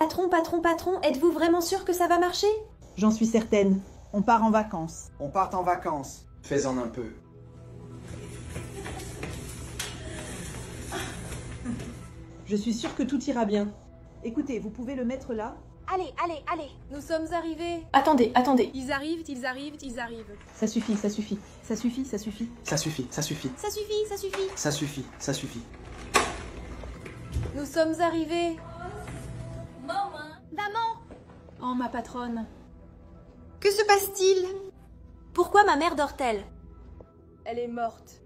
Patron, êtes-vous vraiment sûr que ça va marcher? J'en suis certaine. On part en vacances. On part en vacances. Fais-en un peu. Je suis sûre que tout ira bien. Écoutez, vous pouvez le mettre là? Allez. Nous sommes arrivés. Attendez. Ils arrivent. Ça suffit. Ça suffit. Nous sommes arrivés. Maman, Oh, ma patronne. que se passe-t-il? Pourquoi ma mère dort-elle? Elle est morte.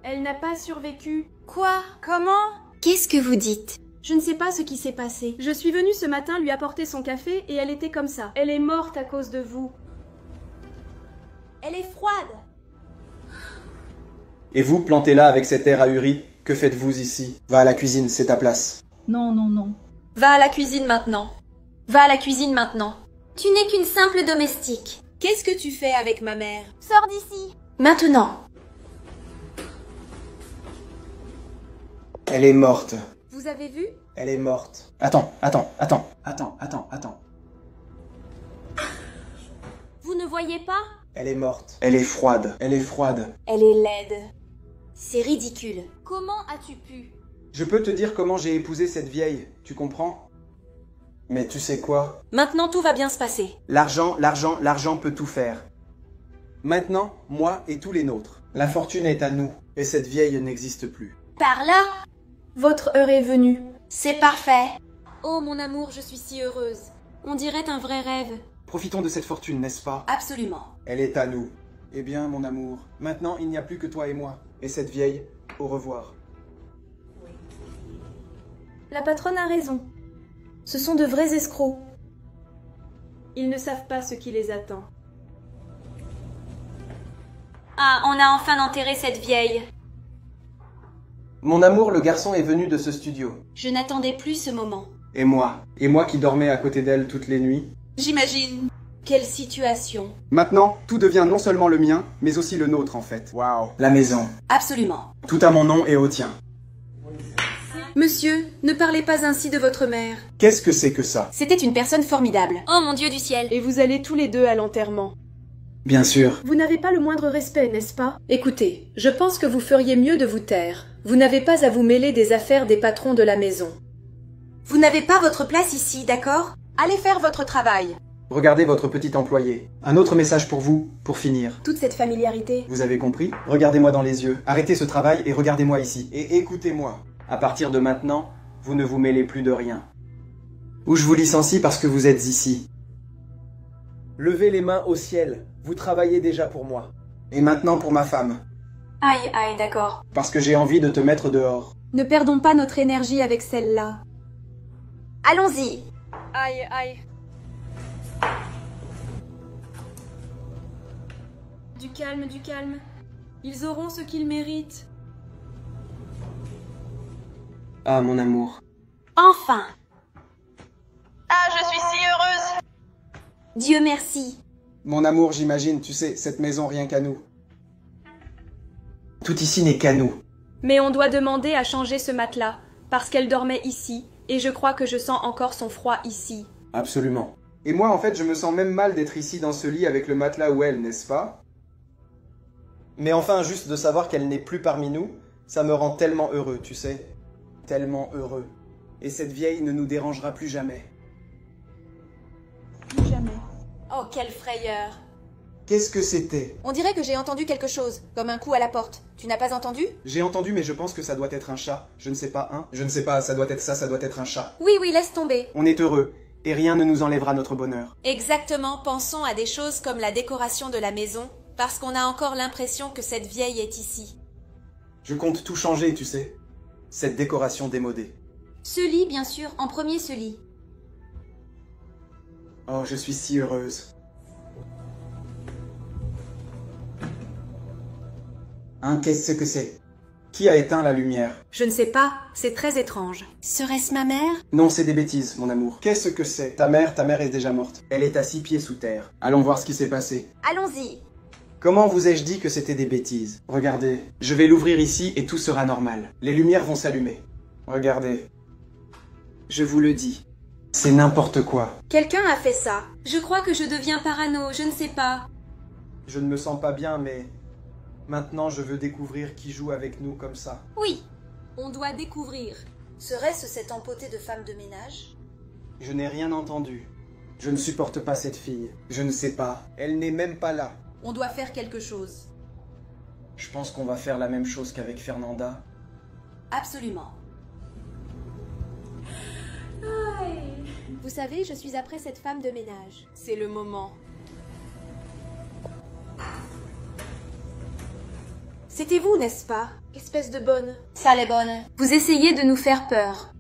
Elle n'a pas survécu. Quoi? Comment? Qu'est-ce que vous dites? Je ne sais pas ce qui s'est passé. Je suis venue ce matin lui apporter son café et elle était comme ça. Elle est morte à cause de vous. Elle est froide. Et vous, plantez là avec cet air ahuri, que faites-vous ici? Va à la cuisine, c'est ta place. Non. Va à la cuisine maintenant. Tu n'es qu'une simple domestique. Qu'est-ce que tu fais avec ma mère? Sors d'ici. Maintenant. Elle est morte. Vous avez vu? Elle est morte. Attends. Vous ne voyez pas? Elle est morte. Elle est froide. Elle est laide. C'est ridicule. Comment as-tu pu? Je peux te dire comment j'ai épousé cette vieille, tu comprends? Mais tu sais quoi? Maintenant tout va bien se passer. L'argent peut tout faire. Maintenant, moi et tous les nôtres. La fortune est à nous, et cette vieille n'existe plus. Par là? Votre heure est venue. C'est parfait. Oh mon amour, je suis si heureuse. On dirait un vrai rêve. Profitons de cette fortune, n'est-ce pas? Absolument. Elle est à nous. Eh bien, mon amour, maintenant il n'y a plus que toi et moi. Et cette vieille, au revoir. La patronne a raison. Ce sont de vrais escrocs. Ils ne savent pas ce qui les attend. Ah, on a enfin enterré cette vieille. Mon amour, le garçon est venu de ce studio. Je n'attendais plus ce moment. Et moi qui dormais à côté d'elle toutes les nuits. J'imagine. Quelle situation. Maintenant, tout devient non seulement le mien, mais aussi le nôtre en fait. Waouh. La maison. Absolument. Tout à mon nom et au tien. Monsieur, ne parlez pas ainsi de votre mère. Qu'est-ce que c'est que ça? C'était une personne formidable. Oh mon Dieu du ciel. Et vous allez tous les deux à l'enterrement. Bien sûr. Vous n'avez pas le moindre respect, n'est-ce pas? Écoutez, je pense que vous feriez mieux de vous taire. Vous n'avez pas à vous mêler des affaires des patrons de la maison. Vous n'avez pas votre place ici, d'accord? Allez faire votre travail. Regardez votre petit employé. Un autre message pour vous, pour finir. Toute cette familiarité. Vous avez compris? Regardez-moi dans les yeux. Arrêtez ce travail et regardez-moi ici. Et écoutez-moi. À partir de maintenant, vous ne vous mêlez plus de rien. Ou je vous licencie parce que vous êtes ici. Levez les mains au ciel. Vous travaillez déjà pour moi. Et maintenant pour ma femme. Aïe, d'accord. Parce que j'ai envie de te mettre dehors. Ne perdons pas notre énergie avec celle-là. Allons-y. Aïe. Du calme. Ils auront ce qu'ils méritent. Ah, mon amour. Enfin. Ah, je suis si heureuse. Dieu merci. Mon amour, j'imagine, tu sais, cette maison rien qu'à nous. Tout ici n'est qu'à nous. Mais on doit demander à changer ce matelas, parce qu'elle dormait ici, et je crois que je sens encore son froid ici. Absolument. Et moi, en fait, je me sens même mal d'être ici dans ce lit avec le matelas où elle, n'est-ce pas? Mais enfin, juste de savoir qu'elle n'est plus parmi nous, ça me rend tellement heureux, tu sais. Tellement heureux. Et cette vieille ne nous dérangera plus jamais. Plus jamais. Oh, quelle frayeur. Qu'est-ce que c'était? On dirait que j'ai entendu quelque chose, comme un coup à la porte. Tu n'as pas entendu? J'ai entendu, mais je pense que ça doit être un chat. Je ne sais pas, hein? Je ne sais pas, ça doit être ça, ça doit être un chat. Oui, laisse tomber. On est heureux, et rien ne nous enlèvera notre bonheur. Exactement, pensons à des choses comme la décoration de la maison, parce qu'on a encore l'impression que cette vieille est ici. Je compte tout changer, tu sais. Cette décoration démodée. Ce lit, bien sûr, en premier ce lit. Oh, je suis si heureuse. Hein, qu'est-ce que c'est? Qui a éteint la lumière? Je ne sais pas, c'est très étrange. Serait-ce ma mère? Non, c'est des bêtises, mon amour. Qu'est-ce que c'est? Ta mère est déjà morte. Elle est à 6 pieds sous terre. Allons voir ce qui s'est passé. Allons-y. Comment vous ai-je dit que c'était des bêtises? Regardez, je vais l'ouvrir ici et tout sera normal. Les lumières vont s'allumer. Regardez. Je vous le dis. C'est n'importe quoi. Quelqu'un a fait ça. Je crois que je deviens parano, je ne sais pas. Je ne me sens pas bien, mais... Maintenant, je veux découvrir qui joue avec nous comme ça. Oui, on doit découvrir. Serait-ce cette empotée de femme de ménage? Je n'ai rien entendu. Je ne supporte pas cette fille. Je ne sais pas. Elle n'est même pas là. On doit faire quelque chose. Je pense qu'on va faire la même chose qu'avec Fernanda. Absolument. Vous savez, je suis après cette femme de ménage. C'est le moment. C'était vous, n'est-ce pas? Espèce de bonne. Ça les bonne. Vous essayez de nous faire peur.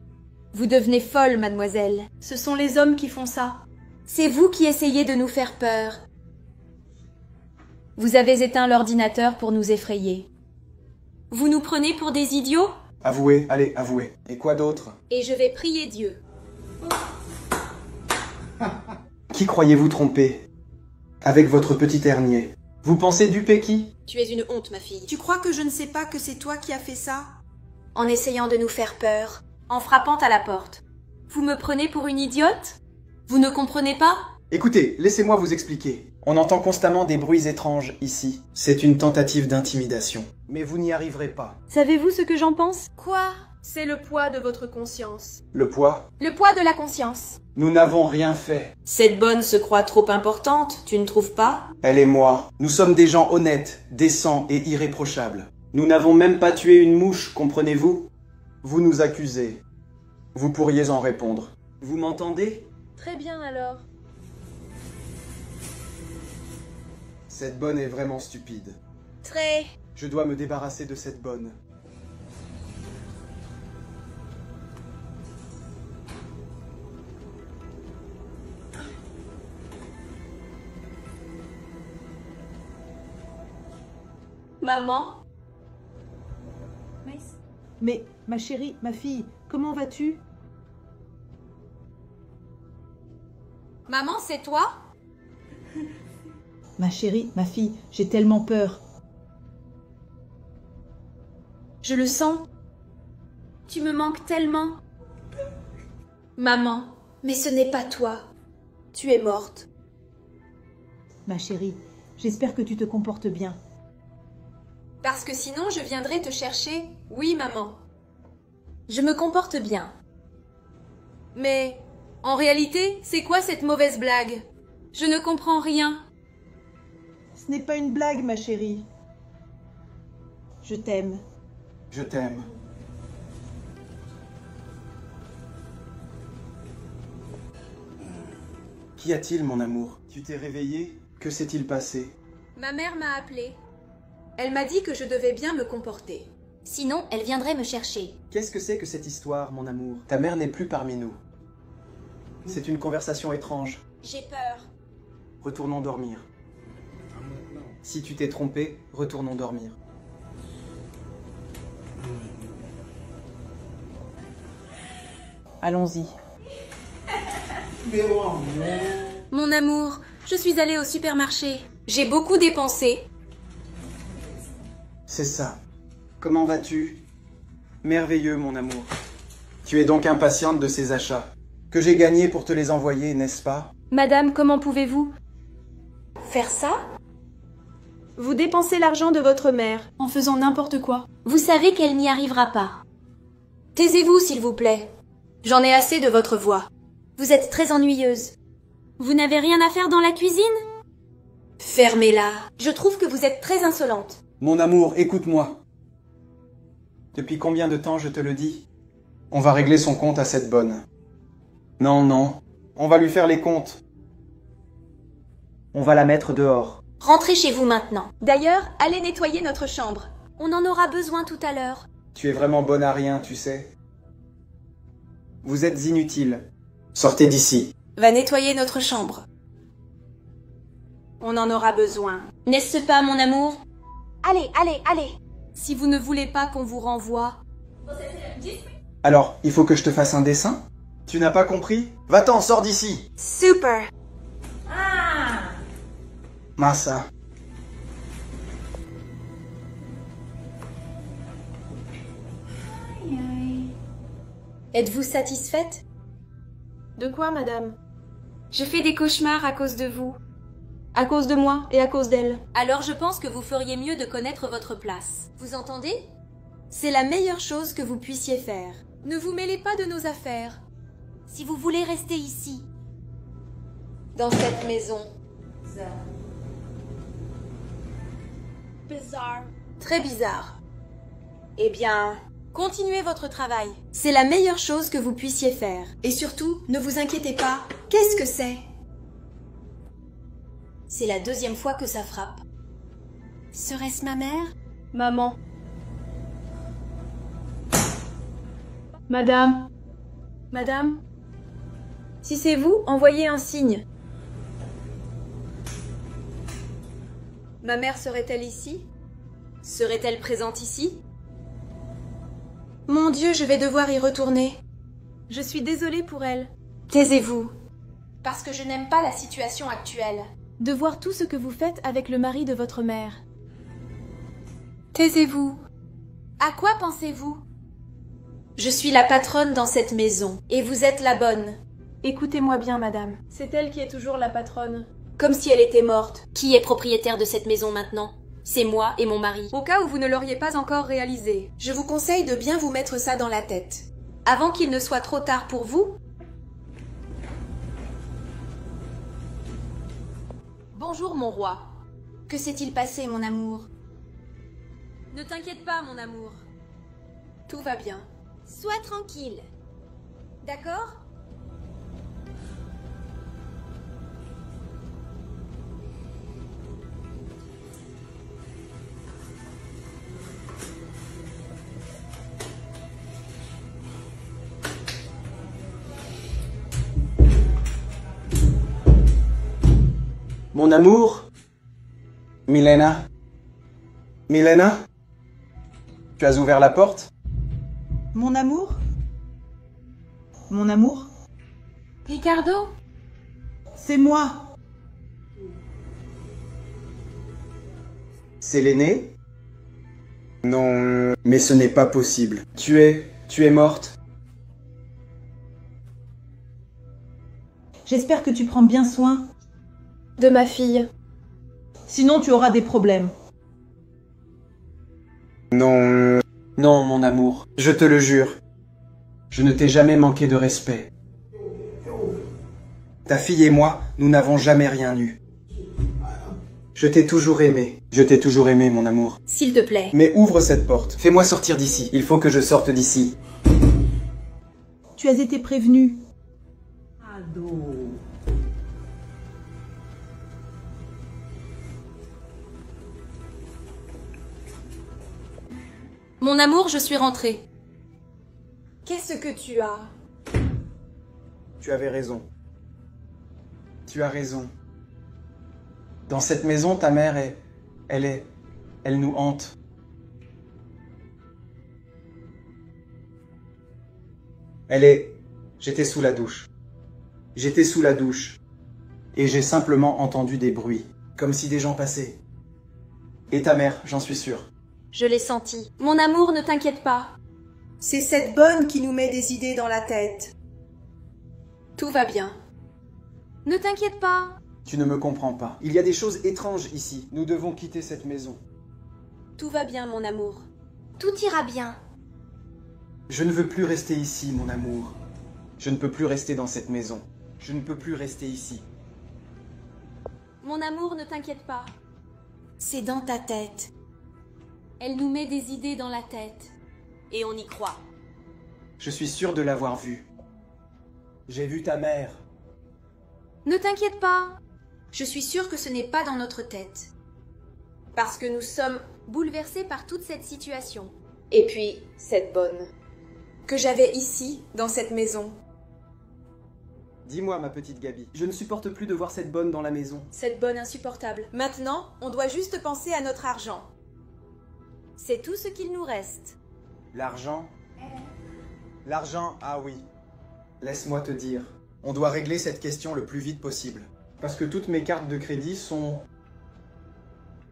Vous devenez folle, mademoiselle. Ce sont les hommes qui font ça. C'est vous qui essayez de nous faire peur. Vous avez éteint l'ordinateur pour nous effrayer. Vous nous prenez pour des idiots? Avouez, allez, avouez. Et quoi d'autre? Et je vais prier Dieu. Qui croyez-vous tromper? Avec votre petit hernier. Vous pensez duper qui? Tu es une honte, ma fille. Tu crois que je ne sais pas que c'est toi qui as fait ça? En essayant de nous faire peur, en frappant à la porte. Vous me prenez pour une idiote? Vous ne comprenez pas? Écoutez, laissez-moi vous expliquer. On entend constamment des bruits étranges ici. C'est une tentative d'intimidation. Mais vous n'y arriverez pas. Savez-vous ce que j'en pense? Quoi? C'est le poids de votre conscience. Le poids? Le poids de la conscience. Nous n'avons rien fait. Cette bonne se croit trop importante, tu ne trouves pas? Elle et moi, nous sommes des gens honnêtes, décents et irréprochables. Nous n'avons même pas tué une mouche, comprenez-vous? Vous nous accusez. Vous pourriez en répondre. Vous m'entendez? Très bien alors. Cette bonne est vraiment stupide. Très. Je dois me débarrasser de cette bonne. Maman? Mais, ma chérie, ma fille, comment vas-tu? Maman, c'est toi? Ma chérie, ma fille, j'ai tellement peur. Je le sens. Tu me manques tellement. Maman, mais ce n'est pas toi. Tu es morte. Ma chérie, j'espère que tu te comportes bien. Parce que sinon, je viendrai te chercher. Oui, maman. Je me comporte bien. Mais, en réalité, c'est quoi cette mauvaise blague? Je ne comprends rien. Ce n'est pas une blague, ma chérie. Je t'aime. Je t'aime. Qu'y a-t-il, mon amour? Tu t'es réveillé? Que s'est-il passé? Ma mère m'a appelée. Elle m'a dit que je devais bien me comporter. Sinon, elle viendrait me chercher. Qu'est-ce que c'est que cette histoire, mon amour? Ta mère n'est plus parmi nous. C'est une conversation étrange. J'ai peur. Retournons dormir. Si tu t'es trompé, retournons dormir. Allons-y. Mon amour, je suis allée au supermarché. J'ai beaucoup dépensé. C'est ça. Comment vas-tu? Merveilleux, mon amour. Tu es donc impatiente de ces achats. Que j'ai gagnés pour te les envoyer, n'est-ce pas? Madame, comment pouvez-vous? Faire ça? Vous dépensez l'argent de votre mère en faisant n'importe quoi. Vous savez qu'elle n'y arrivera pas. Taisez-vous, s'il vous plaît. J'en ai assez de votre voix. Vous êtes très ennuyeuse. Vous n'avez rien à faire dans la cuisine? Fermez-la. Je trouve que vous êtes très insolente. Mon amour, écoute-moi. Depuis combien de temps je te le dis? On va régler son compte à cette bonne. Non, non. On va lui faire les comptes. On va la mettre dehors. Rentrez chez vous maintenant. D'ailleurs, allez nettoyer notre chambre. On en aura besoin tout à l'heure. Tu es vraiment bonne à rien, tu sais. Vous êtes inutile. Sortez d'ici. Va nettoyer notre chambre. On en aura besoin. N'est-ce pas, mon amour? Allez, allez, allez. Si vous ne voulez pas qu'on vous renvoie... Alors, il faut que je te fasse un dessin? Tu n'as pas compris? Va-t'en, sors d'ici. Super. Massa. Êtes-vous satisfaite? De quoi, madame? Je fais des cauchemars à cause de vous. À cause de moi et à cause d'elle. Alors je pense que vous feriez mieux de connaître votre place. Vous entendez? C'est la meilleure chose que vous puissiez faire. Ne vous mêlez pas de nos affaires. Si vous voulez rester ici. Dans cette maison. Bizarre. Très bizarre. Eh bien, continuez votre travail. C'est la meilleure chose que vous puissiez faire. Et surtout, ne vous inquiétez pas. Qu'est-ce que c'est? C'est la deuxième fois que ça frappe. Serait-ce ma mère? Maman. Madame. Madame. Si c'est vous, envoyez un signe. Ma mère serait-elle ici? Serait-elle présente ici? Mon Dieu, je vais devoir y retourner. Je suis désolée pour elle. Taisez-vous. Parce que je n'aime pas la situation actuelle. De voir tout ce que vous faites avec le mari de votre mère. Taisez-vous. À quoi pensez-vous? Je suis la patronne dans cette maison, et vous êtes la bonne. Écoutez-moi bien, madame. C'est elle qui est toujours la patronne. Comme si elle était morte. Qui est propriétaire de cette maison maintenant? C'est moi et mon mari. Au cas où vous ne l'auriez pas encore réalisé, je vous conseille de bien vous mettre ça dans la tête. Avant qu'il ne soit trop tard pour vous. Bonjour, mon roi. Que s'est-il passé, mon amour? Ne t'inquiète pas, mon amour. Tout va bien. Sois tranquille. D'accord? Mon amour? Milena? Milena? Tu as ouvert la porte? Mon amour? Mon amour? Ricardo? C'est moi. C'est l'aîné? Non, mais ce n'est pas possible. Tu es morte? J'espère que tu prends bien soin. De ma fille. Sinon, tu auras des problèmes. Non, non, mon amour, je te le jure. Je ne t'ai jamais manqué de respect. Ta fille et moi, nous n'avons jamais rien eu. Je t'ai toujours aimé. Je t'ai toujours aimé, mon amour. S'il te plaît. Mais ouvre cette porte. Fais-moi sortir d'ici. Il faut que je sorte d'ici. Tu as été prévenu. Mon amour, je suis rentrée. Qu'est-ce que tu as? Tu avais raison. Tu as raison. Dans cette maison, ta mère elle nous hante. J'étais sous la douche. J'étais sous la douche. Et j'ai simplement entendu des bruits. Comme si des gens passaient. Et ta mère, j'en suis sûr. Je l'ai senti. Mon amour, ne t'inquiète pas. C'est cette bonne qui nous met des idées dans la tête. Tout va bien. Ne t'inquiète pas. Tu ne me comprends pas. Il y a des choses étranges ici. Nous devons quitter cette maison. Tout va bien, mon amour. Tout ira bien. Je ne veux plus rester ici, mon amour. Je ne peux plus rester dans cette maison. Je ne peux plus rester ici. Mon amour, ne t'inquiète pas. C'est dans ta tête. Elle nous met des idées dans la tête. Et on y croit. Je suis sûr de l'avoir vue. J'ai vu ta mère. Ne t'inquiète pas. Je suis sûre que ce n'est pas dans notre tête. Parce que nous sommes Bouleversée par toute cette situation. Et puis, cette bonne. Que j'avais ici, dans cette maison. Dis-moi, ma petite Gabi, je ne supporte plus de voir cette bonne dans la maison. Cette bonne insupportable. Maintenant, on doit juste penser à notre argent. C'est tout ce qu'il nous reste. L'argent? L'argent, ah oui. Laisse-moi te dire, on doit régler cette question le plus vite possible. Parce que toutes mes cartes de crédit sont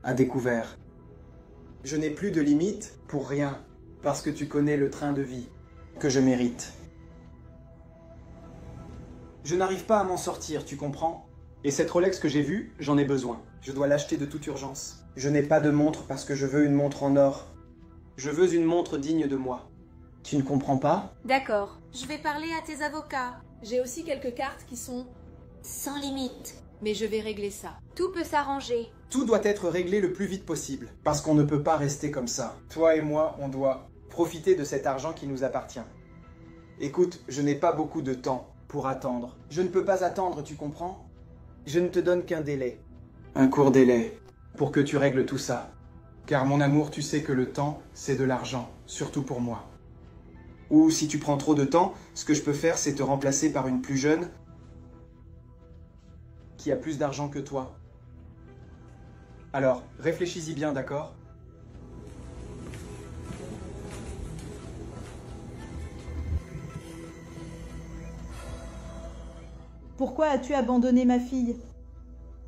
à découvert. Je n'ai plus de limite pour rien, parce que tu connais le train de vie que je mérite. Je n'arrive pas à m'en sortir, tu comprends? Et cette Rolex que j'ai vue, j'en ai besoin. Je dois l'acheter de toute urgence. Je n'ai pas de montre parce que je veux une montre en or. Je veux une montre digne de moi. Tu ne comprends pas? D'accord. Je vais parler à tes avocats. J'ai aussi quelques cartes qui sont... Sans limite. Mais je vais régler ça. Tout peut s'arranger. Tout doit être réglé le plus vite possible. Parce qu'on ne peut pas rester comme ça. Toi et moi, on doit profiter de cet argent qui nous appartient. Écoute, je n'ai pas beaucoup de temps pour attendre. Je ne peux pas attendre, tu comprends? Je ne te donne qu'un délai. Un court délai. Pour que tu règles tout ça. Car mon amour, tu sais que le temps, c'est de l'argent. Surtout pour moi. Ou si tu prends trop de temps, ce que je peux faire, c'est te remplacer par une plus jeune qui a plus d'argent que toi. Alors, réfléchis-y bien, d'accord? Pourquoi as-tu abandonné ma fille?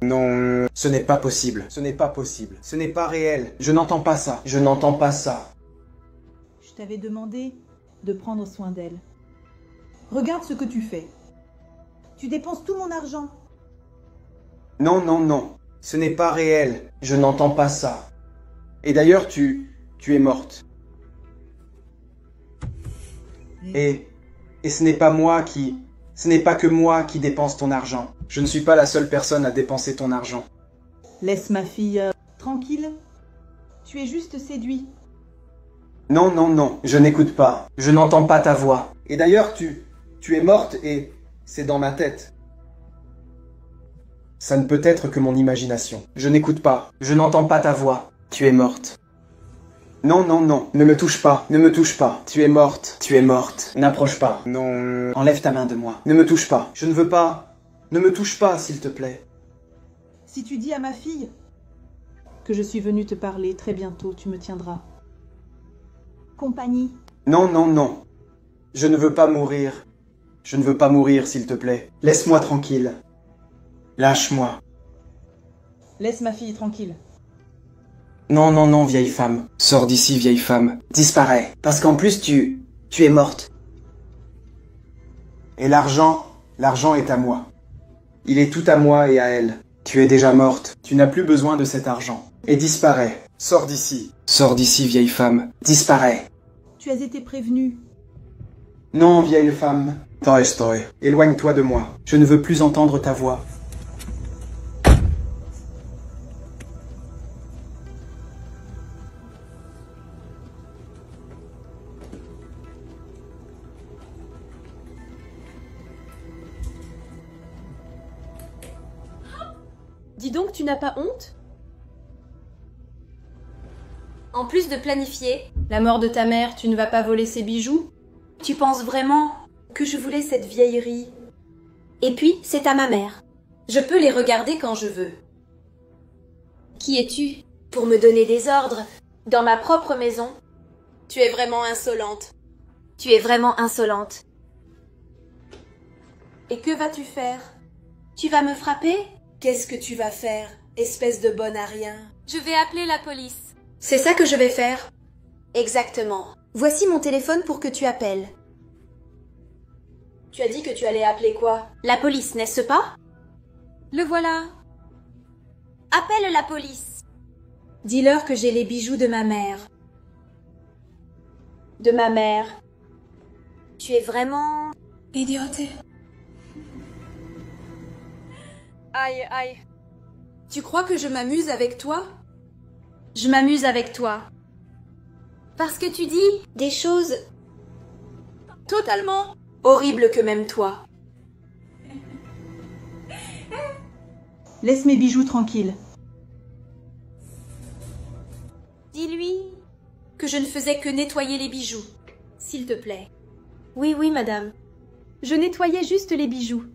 Non, ce n'est pas possible. Ce n'est pas possible. Ce n'est pas réel. Je n'entends pas ça. Je n'entends pas ça. Je t'avais demandé de prendre soin d'elle. Regarde ce que tu fais. Tu dépenses tout mon argent. Non, non, non. Ce n'est pas réel. Je n'entends pas ça. Et d'ailleurs, tu es morte. Et ce n'est pas moi qui... Ce n'est pas que moi qui dépense ton argent. Je ne suis pas la seule personne à dépenser ton argent. Laisse ma fille tranquille. Tu es juste séduit. Non, non, non. Je n'écoute pas. Je n'entends pas ta voix. Et d'ailleurs, tu es morte et c'est dans ma tête. Ça ne peut être que mon imagination. Je n'écoute pas. Je n'entends pas ta voix. Tu es morte. Non, non, non. Ne me touche pas. Ne me touche pas. Tu es morte. Tu es morte. N'approche pas. Non. Enlève ta main de moi. Ne me touche pas. Je ne veux pas. Ne me touche pas, s'il te plaît. Si tu dis à ma fille que je suis venue te parler, très bientôt tu me tiendras compagnie. Non, non, non. Je ne veux pas mourir. Je ne veux pas mourir, s'il te plaît. Laisse-moi tranquille. Lâche-moi. Laisse ma fille tranquille. Non, non, non, vieille femme. Sors d'ici, vieille femme. Disparais. Parce qu'en plus, tu es morte. Et l'argent est à moi. Il est tout à moi et à elle. Tu es déjà morte. Tu n'as plus besoin de cet argent. Et disparais. Sors d'ici. Sors d'ici, vieille femme. Disparais. Tu as été prévenue. Non, vieille femme. Estoy. Éloigne-toi de moi. Je ne veux plus entendre ta voix. Dis donc, tu n'as pas honte? En plus de planifier, La mort de ta mère, tu ne vas pas voler ses bijoux? tu penses vraiment que je voulais cette vieillerie? Et puis, c'est à ma mère. Je peux les regarder quand je veux. Qui es-tu pour me donner des ordres dans ma propre maison? Tu es vraiment insolente. Tu es vraiment insolente. Et que vas-tu faire? Tu vas me frapper? Qu'est-ce que tu vas faire, espèce de bonne à rien? Je vais appeler la police. C'est ça que je vais faire. Exactement. Voici mon téléphone pour que tu appelles. Tu as dit que tu allais appeler quoi? La police, n'est-ce pas? Le voilà. Appelle la police. Dis-leur que j'ai les bijoux de ma mère. De ma mère. Tu es vraiment... Idiote. Aïe, aïe. Tu crois que je m'amuse avec toi? Je m'amuse avec toi. Parce que tu dis des choses Totalement horribles que même toi. Laisse mes bijoux tranquilles. Dis-lui que je ne faisais que nettoyer les bijoux. S'il te plaît. Oui, oui, madame. Je nettoyais juste les bijoux.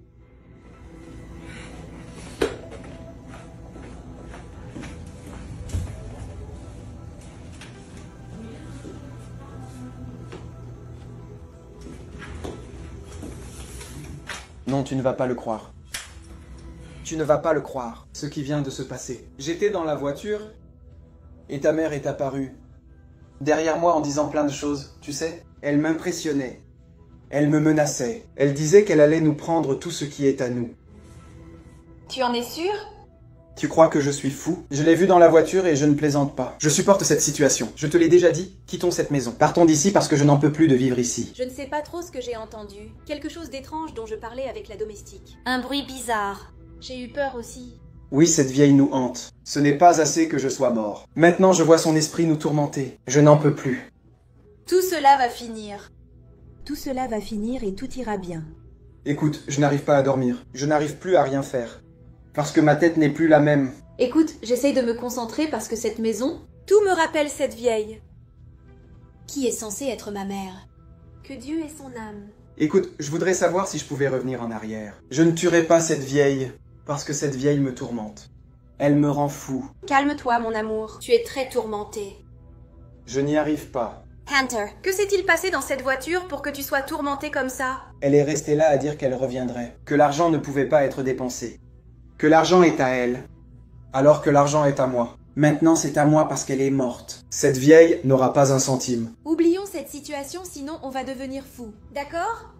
Non, tu ne vas pas le croire. Tu ne vas pas le croire, ce qui vient de se passer. J'étais dans la voiture et ta mère est apparue derrière moi en disant plein de choses, tu sais. Elle m'impressionnait. Elle me menaçait. Elle disait qu'elle allait nous prendre tout ce qui est à nous. Tu en es sûr? Tu crois que je suis fou? Je l'ai vu dans la voiture et je ne plaisante pas. Je supporte cette situation. Je te l'ai déjà dit, quittons cette maison. Partons d'ici parce que je n'en peux plus de vivre ici. Je ne sais pas trop ce que j'ai entendu. Quelque chose d'étrange dont je parlais avec la domestique. Un bruit bizarre. J'ai eu peur aussi. Oui, cette vieille nous hante. Ce n'est pas assez que je sois mort. Maintenant, je vois son esprit nous tourmenter. Je n'en peux plus. Tout cela va finir. Tout cela va finir et tout ira bien. Écoute, je n'arrive pas à dormir. Je n'arrive plus à rien faire. Parce que ma tête n'est plus la même. Écoute, j'essaye de me concentrer parce que cette maison, Tout me rappelle cette vieille. Qui est censée être ma mère? que Dieu ait son âme. Écoute, je voudrais savoir si je pouvais revenir en arrière. Je ne tuerai pas cette vieille, parce que cette vieille me tourmente. Elle me rend fou. Calme-toi, mon amour. Tu es très tourmenté. Je n'y arrive pas. Hunter, Que s'est-il passé dans cette voiture pour que tu sois tourmenté comme ça? Elle est restée là à dire qu'elle reviendrait. Que l'argent ne pouvait pas être dépensé. Que l'argent est à elle. Alors que l'argent est à moi. Maintenant, c'est à moi parce qu'elle est morte. Cette vieille n'aura pas un centime. oublions cette situation, sinon on va devenir fou. D'accord?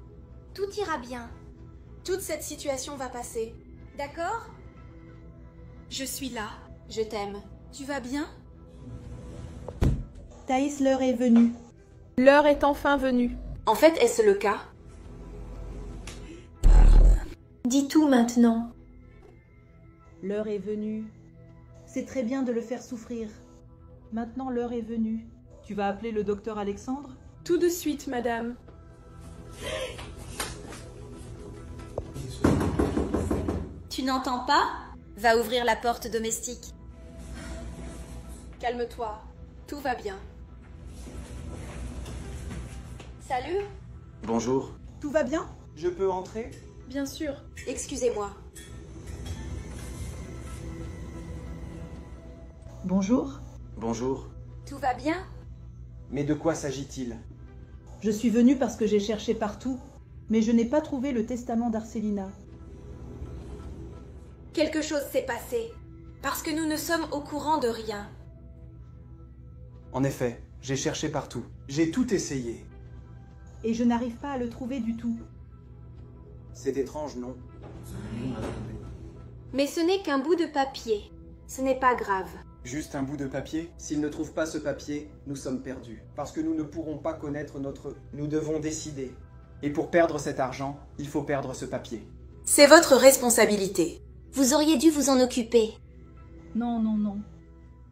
Tout ira bien. Toute cette situation va passer. D'accord? Je suis là. Je t'aime. Tu vas bien? Thaïs, l'heure est venue. L'heure est enfin venue. En fait, est-ce le cas? Dis tout maintenant. L'heure est venue. C'est très bien de le faire souffrir. Maintenant, l'heure est venue. Tu vas appeler le docteur Alexandre? Tout de suite, madame. Tu n'entends pas? Va ouvrir la porte domestique. Calme-toi. Tout va bien. Salut? Bonjour. Tout va bien? Je peux entrer? Bien sûr. Excusez-moi. Bonjour. Bonjour. Tout va bien? Mais de quoi s'agit-il? Je suis venue parce que j'ai cherché partout, mais je n'ai pas trouvé le testament d'Arcélina. Quelque chose s'est passé. Parce que nous ne sommes au courant de rien. En effet, j'ai cherché partout. J'ai tout essayé. Et je n'arrive pas à le trouver du tout. C'est étrange, non? Mais ce n'est qu'un bout de papier. Ce n'est pas grave. Juste un bout de papier? S'ils ne trouvent pas ce papier, nous sommes perdus. Parce que nous ne pourrons pas connaître notre... Nous devons décider. Et pour perdre cet argent, il faut perdre ce papier. C'est votre responsabilité. Vous auriez dû vous en occuper. Non, non, non.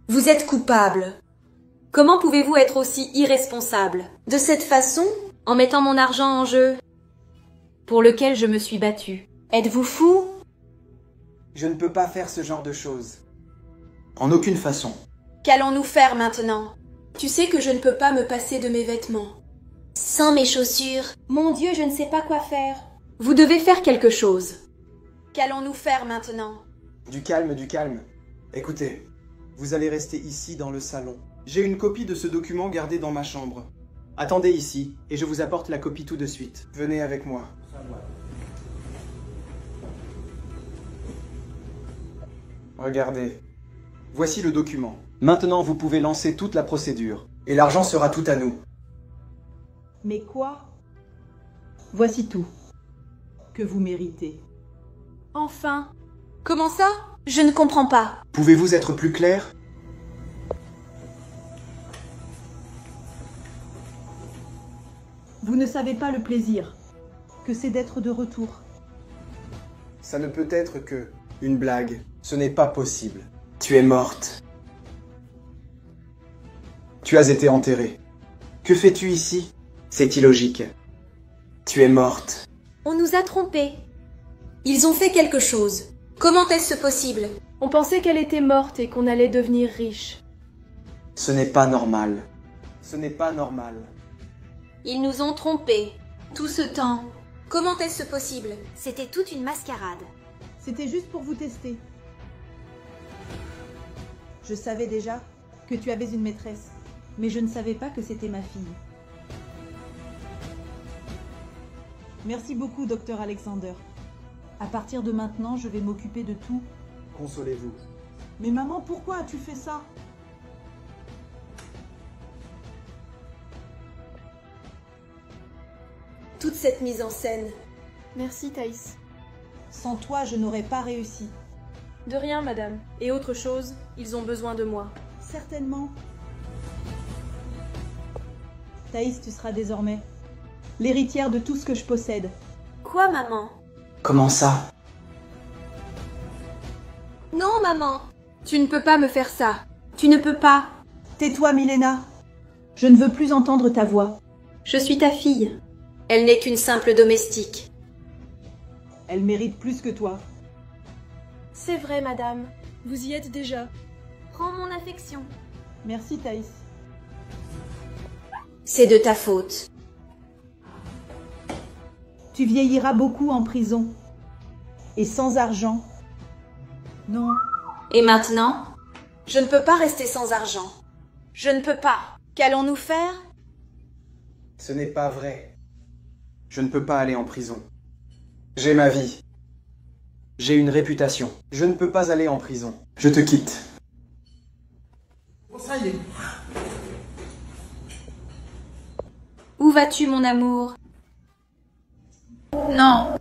Vous êtes coupable. Comment pouvez-vous être aussi irresponsable? De cette façon, en mettant mon argent en jeu, pour lequel je me suis battue. Êtes-vous fou? Je ne peux pas faire ce genre de choses. En aucune façon. Qu'allons-nous faire maintenant? Tu sais que je ne peux pas me passer de mes vêtements. Sans mes chaussures. Mon Dieu, je ne sais pas quoi faire. Vous devez faire quelque chose. Qu'allons-nous faire maintenant? Du calme, du calme. Écoutez, vous allez rester ici dans le salon. J'ai une copie de ce document gardé dans ma chambre. Attendez ici, et je vous apporte la copie tout de suite. Venez avec moi. Regardez. Voici le document. Maintenant, vous pouvez lancer toute la procédure. Et l'argent sera tout à nous. Mais quoi? Voici tout. Que vous méritez. Enfin. Comment ça? Je ne comprends pas. Pouvez-vous être plus clair? Vous ne savez pas le plaisir que c'est d'être de retour. Ça ne peut être que une blague. Ce n'est pas possible. Tu es morte. Tu as été enterrée. Que fais-tu ici? C'est illogique. Tu es morte. On nous a trompés. Ils ont fait quelque chose. Comment est-ce possible? On pensait qu'elle était morte et qu'on allait devenir riche. Ce n'est pas normal. Ce n'est pas normal. Ils nous ont trompés. Tout ce temps. Comment est-ce possible? C'était toute une mascarade. C'était juste pour vous tester. Je savais déjà que tu avais une maîtresse, mais je ne savais pas que c'était ma fille. Merci beaucoup, docteur Alexander. À partir de maintenant, je vais m'occuper de tout. Consolez-vous. Mais maman, pourquoi as-tu fait ça? toute cette mise en scène. Merci, Thaïs. Sans toi, je n'aurais pas réussi. De rien, madame. Et autre chose, ils ont besoin de moi. Certainement. Thaïs, tu seras désormais l'héritière de tout ce que je possède. Quoi, maman? Comment ça? Non, maman. Tu ne peux pas me faire ça. Tu ne peux pas. Tais-toi, Milena. Je ne veux plus entendre ta voix. Je suis ta fille. Elle n'est qu'une simple domestique. Elle mérite plus que toi. C'est vrai, madame. Vous y êtes déjà. Prends mon affection. Merci, Thaïs. C'est de ta faute. Tu vieilliras beaucoup en prison. Et sans argent. Non. Et maintenant? Je ne peux pas rester sans argent. Je ne peux pas. Qu'allons-nous faire? Ce n'est pas vrai. Je ne peux pas aller en prison. J'ai ma vie. J'ai une réputation. Je ne peux pas aller en prison. Je te quitte. Où vas-tu, mon amour? Non.